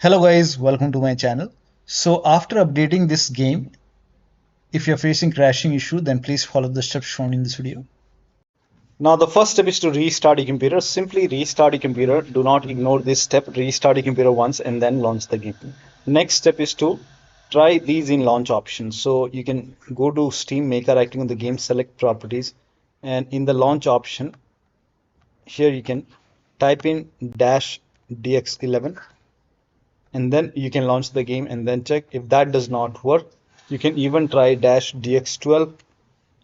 Hello guys, welcome to my channel. So after updating this game, if you're facing crashing issue, then please follow the steps shown in this video. Now the first step is to restart your computer. Simply restart your computer. Do not ignore this step. Restart your computer once and then launch the game. Next step is to try these in launch options. So you can go to Steam, make a right click on the game, select properties, and in the launch option, here you can type in -dx11 and then you can launch the game and then check. If that does not work, you can even try -dx12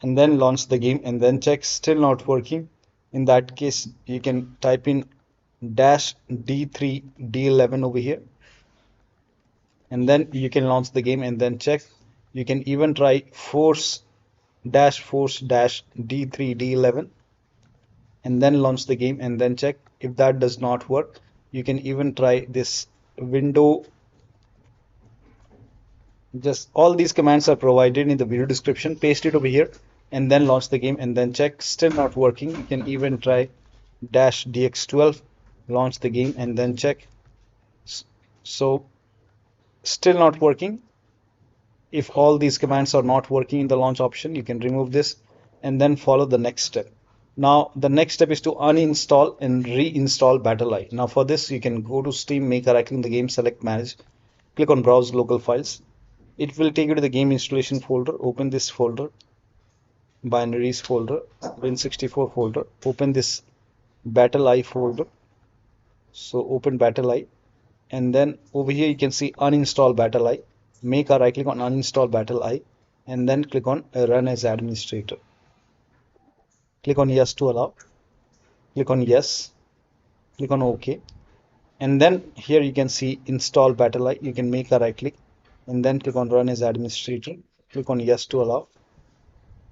and then launch the game and then check. Still not working. In that case, you can type in -d3 d11 over here and then you can launch the game and then check. You can even try force d3 d11 and then launch the game and then check. If that does not work, you can even try this window. Just all these commands are provided in the video description. Paste it over here and then launch the game and then check. Still not working. You can even try -dx12, launch the game and then check. So still not working. If all these commands are not working in the launch option, you can remove this and then follow the next step. Now the next step is to uninstall and reinstall BattlEye. Now for this, you can go to Steam, make a right click on the game, select manage, click on browse local files. It will take you to the game installation folder. Open this folder, binaries folder, Win64 folder. Open this BattlEye folder. So open BattlEye and then over here you can see uninstall BattlEye. Make a right click on uninstall BattlEye and then click on run as administrator. Click on yes to allow. Click on yes. Click on OK. And then here you can see install BattlEye. You can make a right click and then click on run as administrator. Click on yes to allow.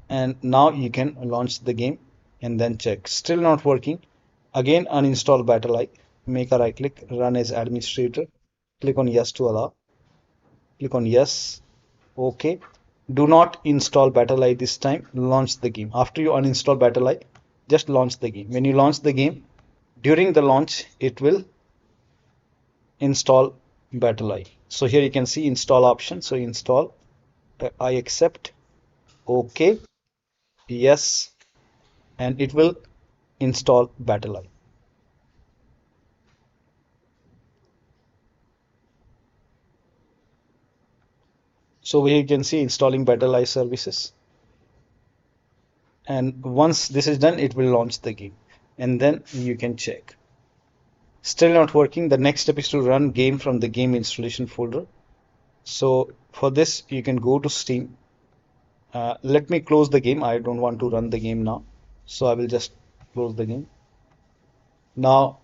And now you can launch the game and then check. Still not working. Again uninstall BattlEye. Make a right click, run as administrator. Click on yes to allow. Click on yes. OK. Do not install BattlEye this time. Launch the game. After you uninstall BattlEye, just launch the game. When you launch the game, during the launch, it will install BattlEye. So here you can see install option. So install, I accept, OK, yes, and it will install BattlEye. So here you can see installing BattlEye services. And once this is done, it will launch the game and then you can check. Still not working. The next step is to run game from the game installation folder. So for this, you can go to Steam. Let me close the game. I don't want to run the game now. So I will just close the game. Now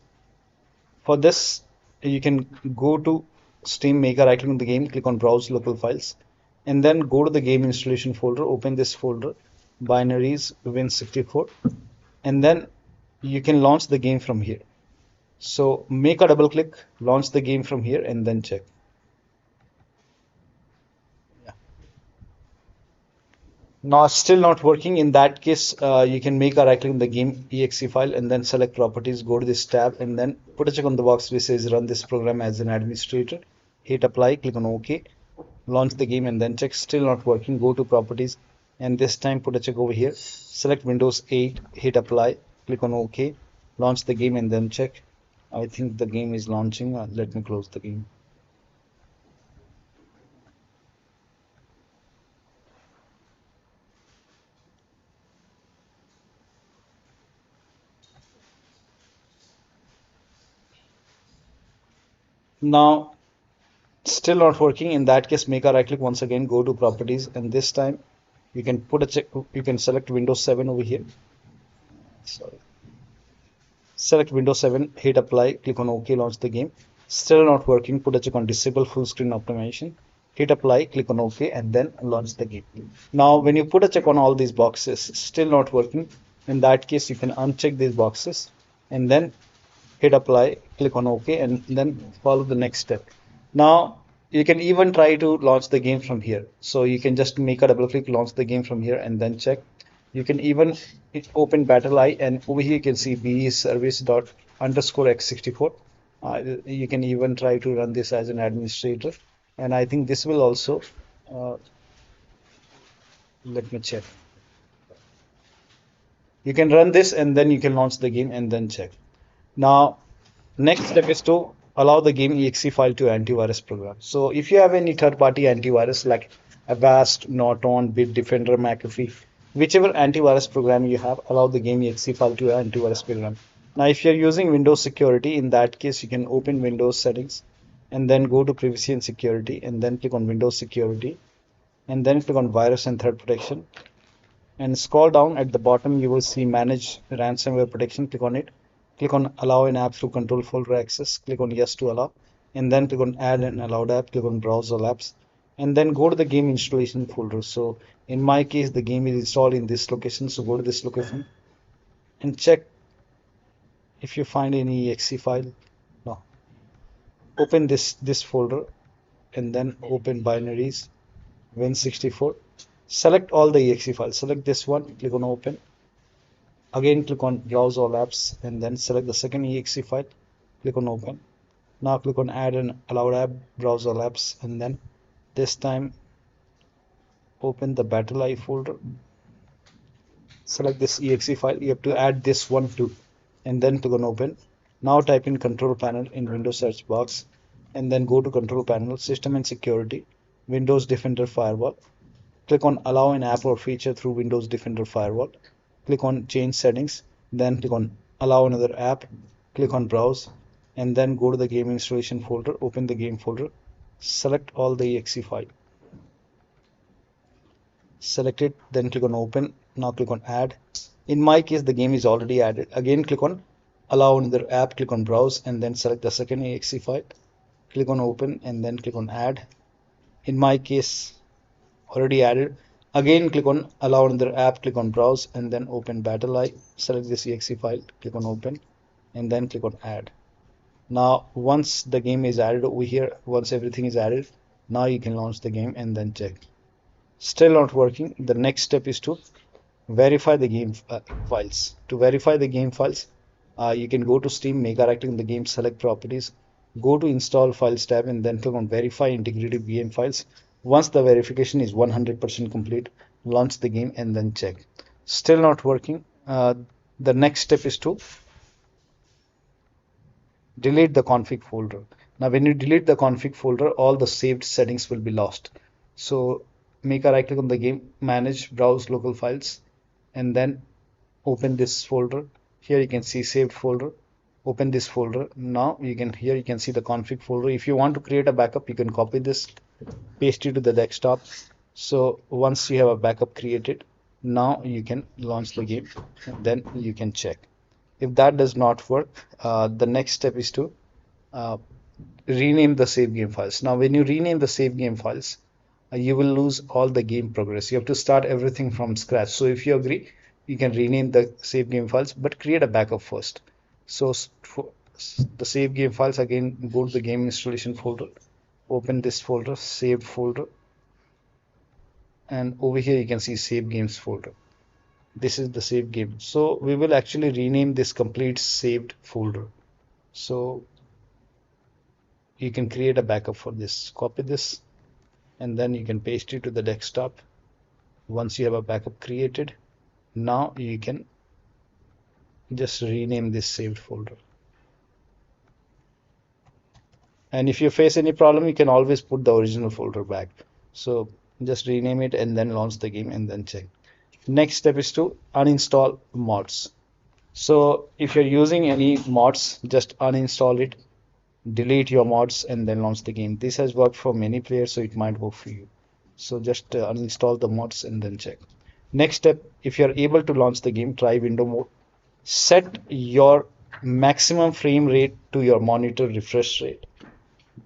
for this, you can go to Steam, make a right click on the game, click on browse local files, and then go to the game installation folder, open this folder, binaries Win64, and then you can launch the game from here. So make a double click, launch the game from here and then check. Now still not working. In that case, you can make a right click on the game exe file and then select properties, go to this tab and then put a check on the box which says run this program as an administrator. Hit apply, click on OK, launch the game and then check. Still not working. Go to properties and this time put a check over here. Select Windows 8, hit apply, click on OK, launch the game and then check. I think the game is launching. Let me close the game. Now still not working. In that case, make a right click once again, go to properties and this time you can put a check, you can select Windows 7 over here. Sorry. Select Windows 7, hit apply, click on OK, launch the game. Still not working. Put a check on disable full screen optimization. Hit apply, click on OK and then launch the game. Now when you put a check on all these boxes, still not working. In that case, you can uncheck these boxes and then hit apply, click on OK and then follow the next step. Now you can even try to launch the game from here. So you can just make a double click, launch the game from here and then check. You can even open BattlEye and over here you can see service._x64 You can even try to run this as an administrator, and I think this will also let me check. You can run this and then you can launch the game and then check. Now, next step is to allow the game exe file to antivirus program. So if you have any third-party antivirus like Avast, Norton, Bitdefender, McAfee, whichever antivirus program you have, allow the game exe file to antivirus program. Now, if you're using Windows security, in that case, you can open Windows settings and then go to privacy and security and then click on Windows security and then click on virus and threat protection and scroll down at the bottom you will see manage ransomware protection. Click on it, click on allow an app through control folder access, click on yes to allow, and then click on add an allowed app, click on browse all apps, and then go to the game installation folder. So in my case the game is installed in this location, so go to this location and check if you find any exe file. No, open this folder and then open binaries win64, select all the exe files, select this one, click on open. Again, click on browse all apps and then select the second exe file. Click on open. Now click on add an allowed app, browse all apps, and then this time open the BattlEye folder. Select this exe file. You have to add this one too, and then click on open. Now type in control panel in Windows search box, and then go to control panel, system and security, Windows Defender Firewall. Click on allow an app or feature through Windows Defender Firewall. Click on change settings, then click on allow another app, click on browse, and then go to the game installation folder, open the game folder, select all the exe file. Select it, then click on open. Now click on add. In my case, the game is already added. Again, click on allow another app, click on browse, and then select the second exe file. Click on open and then click on add. In my case, already added. Again, click on allow another app, click on browse, and then open BattlEye. Select this exe file, click on open, and then click on add. Now, once the game is added over here, once everything is added, now you can launch the game and then check. Still not working. The next step is to verify the game files. To verify the game files, you can go to Steam, make a right click on the game, select properties, go to install files tab, and then click on verify integrity game files. Once the verification is 100% complete, launch the game and then check. Still not working. The next step is to delete the config folder. Now, when you delete the config folder, all the saved settings will be lost. So make a right click on the game, manage, browse local files, and then open this folder. Here you can see saved folder. Open this folder. Now you can see the config folder. If you want to create a backup, you can copy this, paste it to the desktop. So once you have a backup created, now you can launch the game and then you can check. If that does not work, the next step is to rename the save game files. Now when you rename the save game files, you will lose all the game progress. You have to start everything from scratch. So if you agree, you can rename the save game files, but create a backup first. So for the save game files, again, go to the game installation folder, open this folder, saved folder, and over here you can see save games folder. This is the save game. So we will actually rename this complete saved folder. So you can create a backup for this. Copy this, and then you can paste it to the desktop. Once you have a backup created, now you can just rename this saved folder. And if you face any problem, you can always put the original folder back. So just rename it and then launch the game and then check. Next step is to uninstall mods. So if you're using any mods, just uninstall it, delete your mods, and then launch the game. This has worked for many players, so it might work for you. So just uninstall the mods and then check. Next step, if you're able to launch the game, try window mode. Set your maximum frame rate to your monitor refresh rate.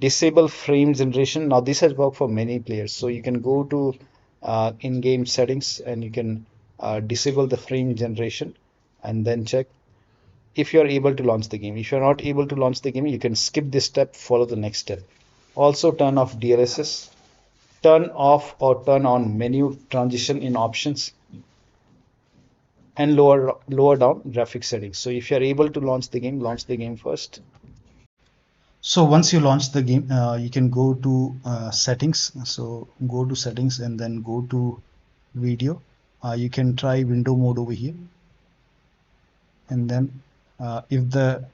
Disable frame generation. Now this has worked for many players, so you can go to in-game settings and you can disable the frame generation and then check if you are able to launch the game. If you are not able to launch the game, you can skip this step, follow the next step. Also turn off DLSS, turn off or turn on menu transition in options, and lower down graphics settings. So if you are able to launch the game first. So once you launch the game, you can go to settings. So go to settings and then go to video. You can try window mode over here, and then if the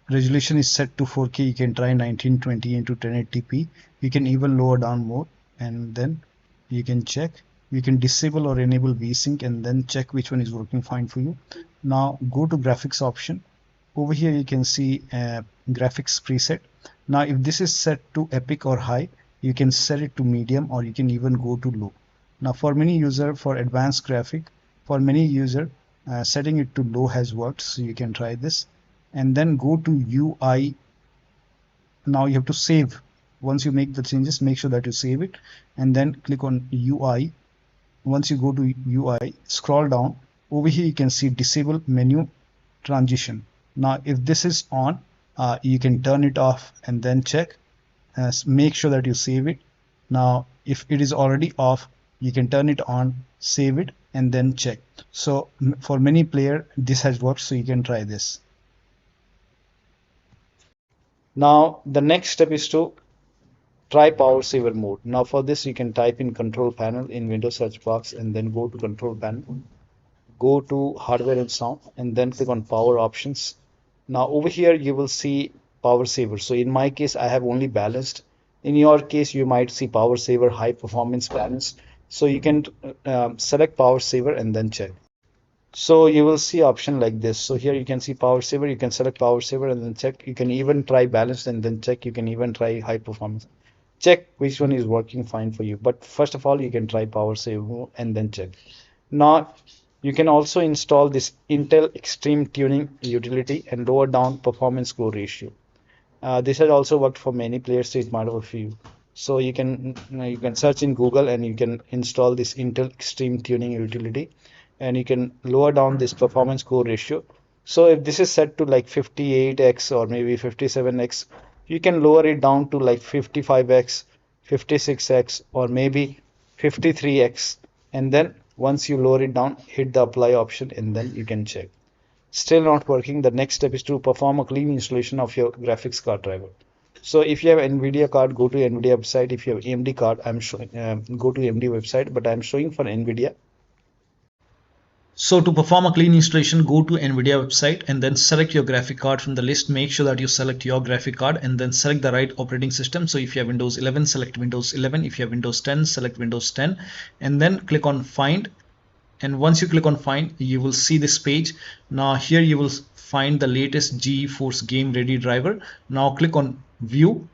resolution is set to 4K, you can try 1920 into 1080p. You can even lower down more, and then you can check. You can disable or enable VSync and then check which one is working fine for you. Now go to graphics option. Over here you can see graphics preset. Now if this is set to epic or high, you can set it to medium, or you can even go to low. Now for many user, for advanced graphic, for many user, setting it to low has worked, so you can try this. And then go to UI. Now you have to save. Once you make the changes, make sure that you save it, and then click on UI. Once you go to UI, scroll down. Over here you can see disable menu transition. Now if this is on, you can turn it off and then check. Make sure that you save it. Now if it is already off, you can turn it on, save it, and then check. So for many player this has worked, so you can try this. Now the next step is to try power saver mode. Now for this you can type in control panel in Windows search box and then go to control panel. Go to hardware and sound and then click on power options. Now over here you will see power saver. So in my case I have only balanced. In your case you might see power saver high performance balance. So you can select power saver and then check. So you will see option like this. So here you can see power saver. You can select power saver and then check. You can even try balanced and then check. You can even try high performance. Check which one is working fine for you. But first of all, you can try power saver and then check. Now you can also install this Intel Extreme Tuning utility and lower down performance core ratio. This has also worked for many players, so it might work for you. So you can search in Google and you can install this Intel Extreme Tuning utility, and you can lower down this performance core ratio. So if this is set to like 58x or maybe 57x, you can lower it down to like 55x, 56x, or maybe 53x. And then once you lower it down, hit the apply option and then you can check. Still not working. The next step is to perform a clean installation of your graphics card driver. So if you have NVIDIA card, go to NVIDIA website. If you have AMD card, I'm showing go to AMD website, but I'm showing for NVIDIA. So to perform a clean installation, go to NVIDIA website and then select your graphic card from the list. Make sure that you select your graphic card and then select the right operating system. So if you have Windows 11, select Windows 11. If you have Windows 10, select Windows 10 and then click on Find. And once you click on Find, you will see this page. Now here you will find the latest GeForce Game Ready driver. Now click on View,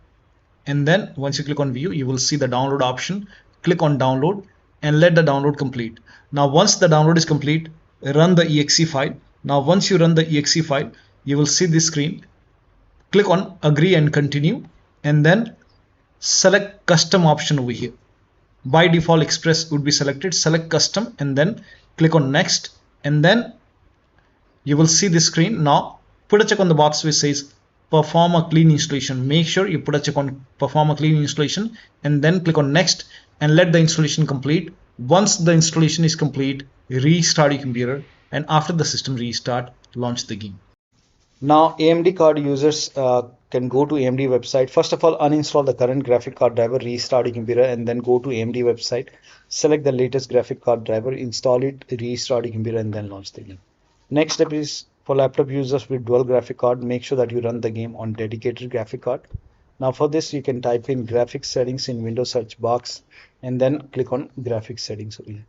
and then once you click on View, you will see the download option. Click on Download and let the download complete. Now once the download is complete, run the exe file. Now once you run the exe file, you will see this screen. Click on Agree and Continue, and then select Custom option over here. By default Express would be selected. Select Custom and then click on Next, and then you will see this screen. Now put a check on the box which says perform a clean installation. Make sure you put a check on perform a clean installation and then click on Next and let the installation complete. Once the installation is complete, restart your computer, and after the system restart, launch the game. Now AMD card users can go to AMD website. First of all, uninstall the current graphic card driver, restart your computer, and then go to AMD website. Select the latest graphic card driver, install it, restart your computer, and then launch the game. Next step is for laptop users with dual graphic card. Make sure that you run the game on dedicated graphic card. Now for this, you can type in graphics settings in Windows search box and then click on graphics settings over here.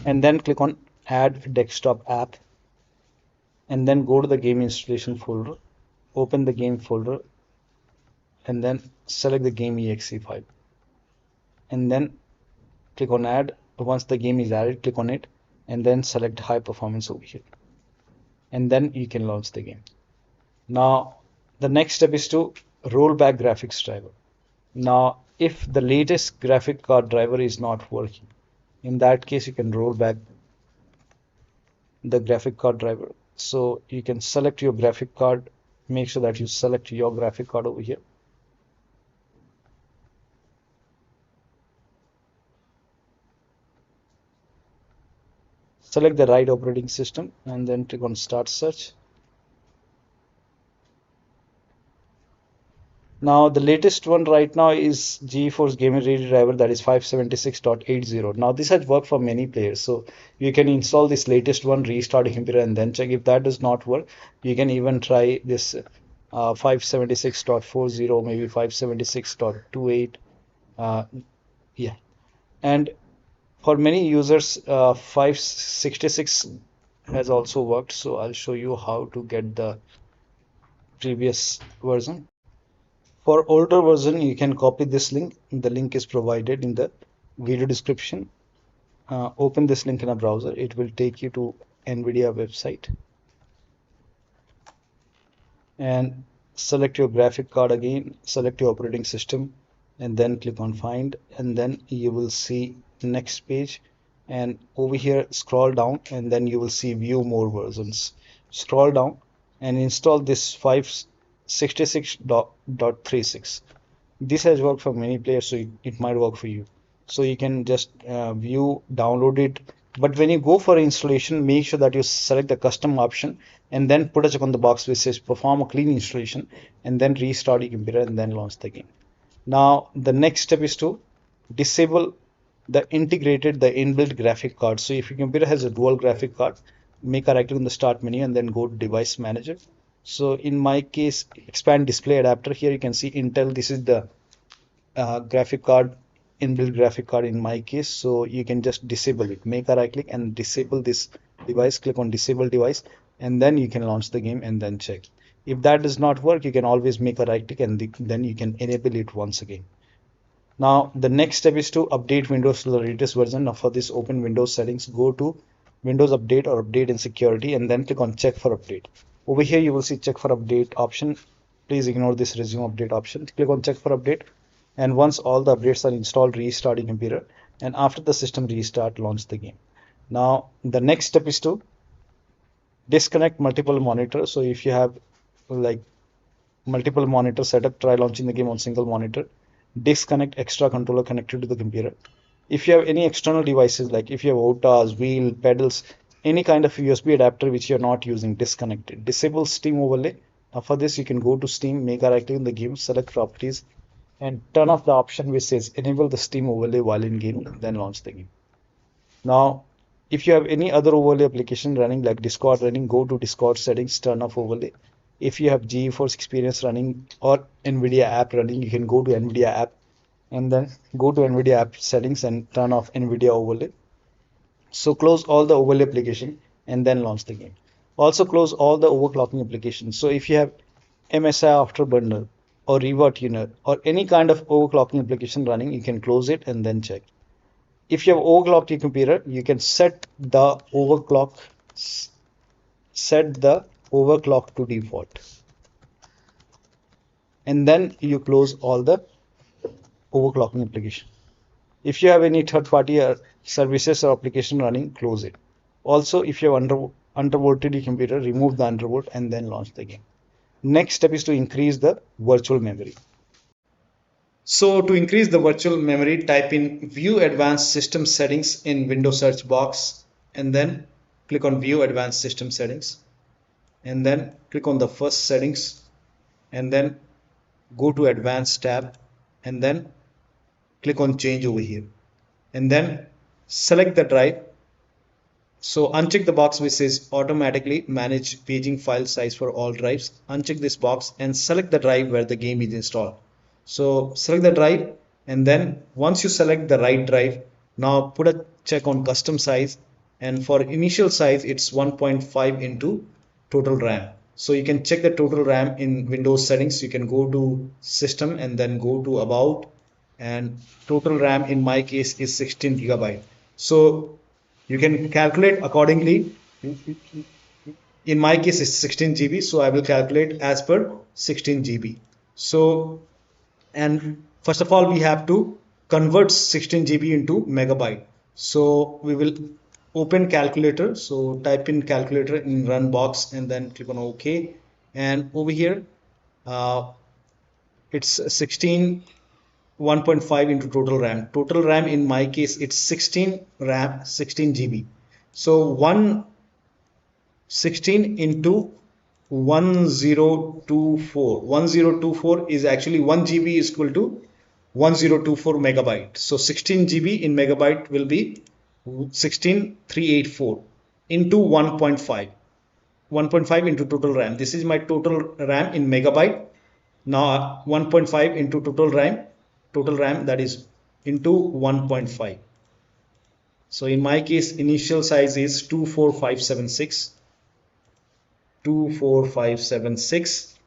And then click on add desktop app, and then go to the game installation folder, open the game folder, and then select the game exe file, and then click on add. Once the game is added, click on it and then select high performance over here, and then you can launch the game. Now the next step is to roll back graphics driver. Now if the latest graphic card driver is not working, in that case you can roll back the graphic card driver. So you can select your graphic card. Make sure that you select your graphic card over here. Select the right operating system and then click on start search. Now the latest one right now is GeForce Gaming Ready driver, that is 576.80. Now this has worked for many players, so you can install this latest one, restart your computer, and then check. If that does not work, you can even try this 576.40, maybe 576.28. Yeah, and for many users, 566 has also worked. So I'll show you how to get the previous version. For older version, you can copy this link. The link is provided in the video description. Open this link in a browser. It will take you to NVIDIA website and select your graphic card again, select your operating system, and then click on find, and then you will see next page, and over here scroll down, and then you will see view more versions. Scroll down and install this 566.36. This has worked for many players, so it might work for you. So you can just view, download it. But when you go for installation, make sure that you select the custom option and then put a check on the box which says perform a clean installation, and then restart your computer and then launch the game. Now the next step is to disable the inbuilt graphic card. So if your computer has a dual graphic card, make a right click on the start menu and then go to device manager. So in my case, expand display adapter. Here you can see Intel. This is the graphic card, inbuilt graphic card in my case. So you can just disable it. Make a right click and disable this device. Click on disable device, and then you can launch the game and then check. If that does not work, you can always make a right click and then you can enable it once again. Now the next step is to update Windows to the latest version. Now for this, open Windows settings, go to Windows Update or Update and Security, and then click on Check for Update. Over here you will see Check for Update option. Please ignore this Resume Update option. Click on Check for Update, and once all the updates are installed, restart your computer, and after the system restart, launch the game. Now the next step is to disconnect multiple monitors. So if you have like multiple monitor setup, try launching the game on single monitor. Disconnect extra controller connected to the computer. If you have any external devices, like if you have OTAs, wheel, pedals, any kind of USB adapter which you're not using, disconnect it. Disable Steam overlay. Now for this, you can go to Steam, make a right click in the game, select properties, and turn off the option which says enable the Steam overlay while in game, then launch the game. Now, if you have any other overlay application running like Discord running, go to Discord settings, turn off overlay. If you have GeForce Experience running or NVIDIA app running, you can go to NVIDIA app and then go to NVIDIA app settings and turn off NVIDIA overlay. So close all the overlay application and then launch the game. Also close all the overclocking applications. So if you have MSI Afterburner or ReverTuner or any kind of overclocking application running, you can close it and then check. If you have overclocked your computer, you can set the overclock to default, and then you close all the overclocking application. If you have any third-party services or application running, close it. Also, if you have undervolted your computer, remove the undervolt and then launch the game. Next step is to increase the virtual memory. So to increase the virtual memory, type in View Advanced System Settings in Windows search box, and then click on View Advanced System Settings, and then click on the first settings, and then go to Advanced tab, and then click on Change over here, and then select the drive. So uncheck the box which says automatically manage paging file size for all drives. Uncheck this box and select the drive where the game is installed. So select the drive, and then once you select the right drive, now put a check on custom size, and for initial size it's 1.5 into total RAM. So you can check the total RAM in Windows settings. You can go to system and then go to about, and total RAM in my case is 16 gigabyte. So you can calculate accordingly. In my case it's 16 GB, so I will calculate as per 16 GB. So, and first of all we have to convert 16 GB into megabyte. So we will open calculator. So type in calculator in run box and then click on OK, and over here it's 1.5 into total RAM. Total RAM in my case it's 16 GB. So 116 into 1024. 1024 is actually 1 GB is equal to 1024 megabyte. So 16 GB in megabyte will be 16384 into 1.5. 1.5 into total RAM. This is my total RAM in megabyte. Now 1.5 into total RAM that is into 1.5. So in my case, initial size is 24576. 24576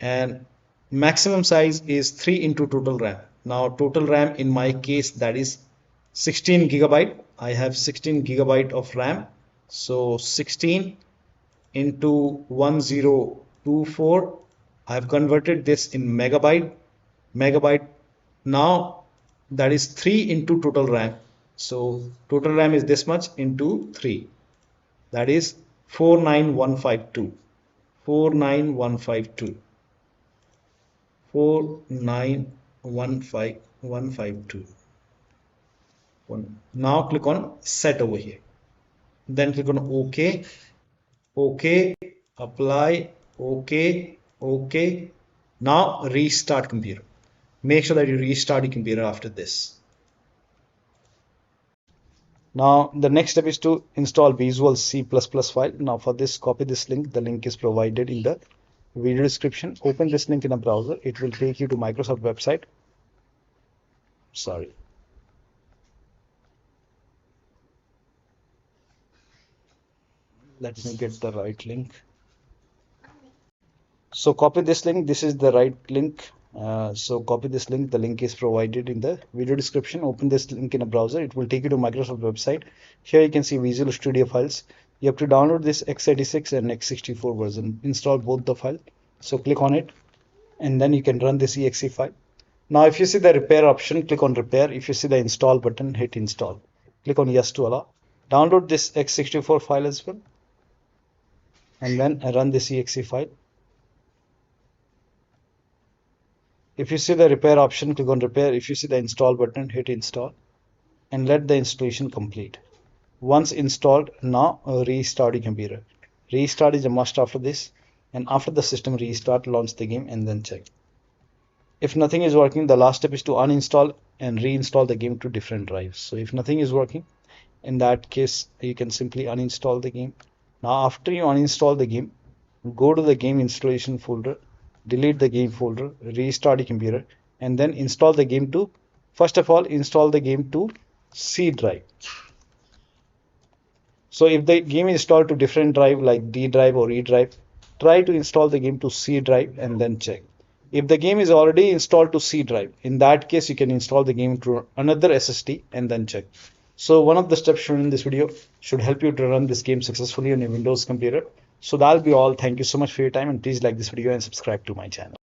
and maximum size is 3 into total RAM. Now total RAM in my case that is 16 gigabyte. I have 16 gigabyte of RAM. So 16 into 1024. I have converted this in megabyte. Now that is 3 into total RAM. So total RAM is this much into 3. That is 49152. 49152. 4915152. Now click on set over here. Then click on OK. OK. Apply. OK. OK. Now restart computer. Make sure that you restart your computer after this. Now the next step is to install Visual C++ file. Now for this, copy this link. The link is provided in the video description. Open this link in a browser. It will take you to Microsoft website. Sorry. Let me get the right link. So copy this link. This is the right link. So copy this link. The link is provided in the video description. Open this link in a browser. It will take you to Microsoft website. Here you can see Visual Studio files. You have to download this x86 and x64 version. Install both the file. So click on it and then you can run this exe file. Now if you see the repair option, click on repair. If you see the install button, hit install. Click on yes to allow. Download this x64 file as well and then run this exe file. If you see the repair option, click on repair. If you see the install button, hit install and let the installation complete. Once installed, now restart your computer. Restart is a must after this, and after the system restart, launch the game and then check. If nothing is working, the last step is to uninstall and reinstall the game to different drives. So if nothing is working, in that case, you can simply uninstall the game. Now after you uninstall the game, go to the game installation folder, delete the game folder, restart your computer, and then install the game to, first of all, install the game to C drive. So if the game is installed to different drive like D drive or E drive, try to install the game to C drive and then check. If the game is already installed to C drive, in that case you can install the game to another SSD and then check. So one of the steps shown in this video should help you to run this game successfully on your Windows computer. So that'll be all. Thank you so much for your time and please like this video and subscribe to my channel.